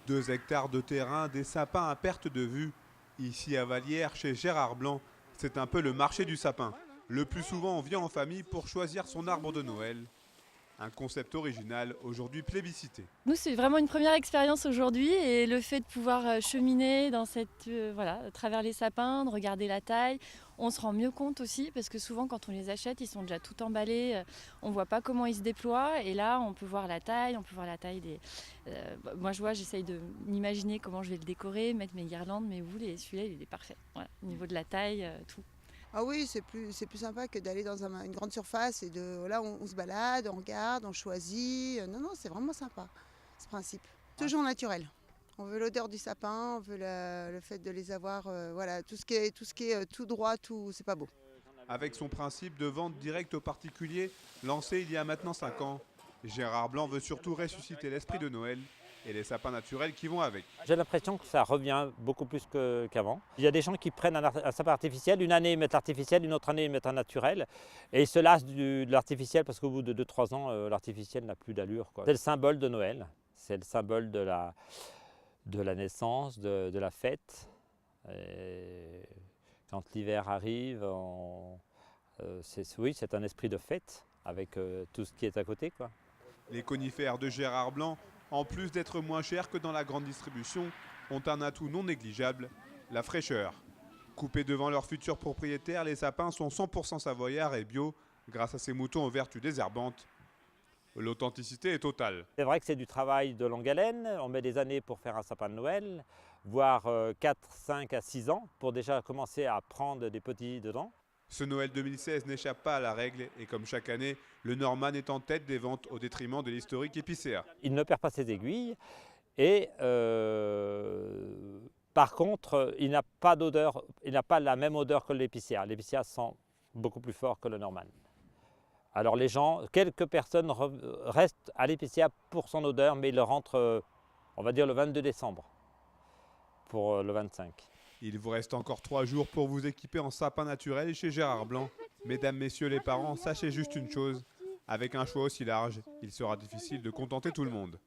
2 hectares de terrain, des sapins à perte de vue. Ici à Vallières, chez Gérard Blanc, c'est un peu le marché du sapin. Le plus souvent, on vient en famille pour choisir son arbre de Noël. Un concept original, aujourd'hui plébiscité. Nous, c'est vraiment une première expérience aujourd'hui et le fait de pouvoir cheminer dans voilà, à travers les sapins, de regarder la taille, on se rend mieux compte aussi parce que souvent quand on les achète, ils sont déjà tout emballés, on ne voit pas comment ils se déploient et là on peut voir la taille, des... moi je vois, j'essaye de m'imaginer comment je vais le décorer, mettre mes guirlandes, mes boules et celui-là il est parfait. Voilà, au niveau de la taille, tout. Ah oui, c'est plus sympa que d'aller dans une grande surface et là on se balade, on regarde, on choisit. Non, non, c'est vraiment sympa ce principe. Toujours naturel. On veut l'odeur du sapin, on veut le fait de les avoir, voilà, tout ce qui est tout droit, tout, c'est pas beau. Avec son principe de vente directe aux particuliers, lancé il y a maintenant 5 ans, Gérard Blanc veut surtout ressusciter l'esprit de Noël et les sapins naturels qui vont avec. J'ai l'impression que ça revient beaucoup plus qu'avant. Il y a des gens qui prennent un sapin artificiel, une année ils mettent l'artificiel, une autre année ils mettent un naturel, et ils se lassent de l'artificiel parce qu'au bout de 2-3 ans, l'artificiel n'a plus d'allure. C'est le symbole de Noël, c'est le symbole de la naissance, de la fête. Et quand l'hiver arrive, c'est un esprit de fête avec tout ce qui est à côté, quoi. Les conifères de Gérard Blanc, en plus d'être moins chers que dans la grande distribution, ont un atout non négligeable, la fraîcheur. Coupés devant leurs futurs propriétaires, les sapins sont 100% savoyards et bio grâce à ces moutons aux vertus désherbantes. L'authenticité est totale. C'est vrai que c'est du travail de longue haleine, on met des années pour faire un sapin de Noël, voire 4, 5 à 6 ans pour déjà commencer à prendre des petits dedans. Ce Noël 2016 n'échappe pas à la règle et comme chaque année, le Norman est en tête des ventes au détriment de l'historique épicéa. Il ne perd pas ses aiguilles et par contre, il n'a pas d'odeur, il n'a pas la même odeur que l'épicéa. L'épicéa sent beaucoup plus fort que le Norman. Alors les gens, quelques personnes restent à l'épicéa pour son odeur, mais ils le rentrent, on va dire le 22 décembre pour le 25. Il vous reste encore 3 jours pour vous équiper en sapin naturel chez Gérard Blanc. Mesdames, messieurs les parents, sachez juste une chose, avec un choix aussi large, il sera difficile de contenter tout le monde.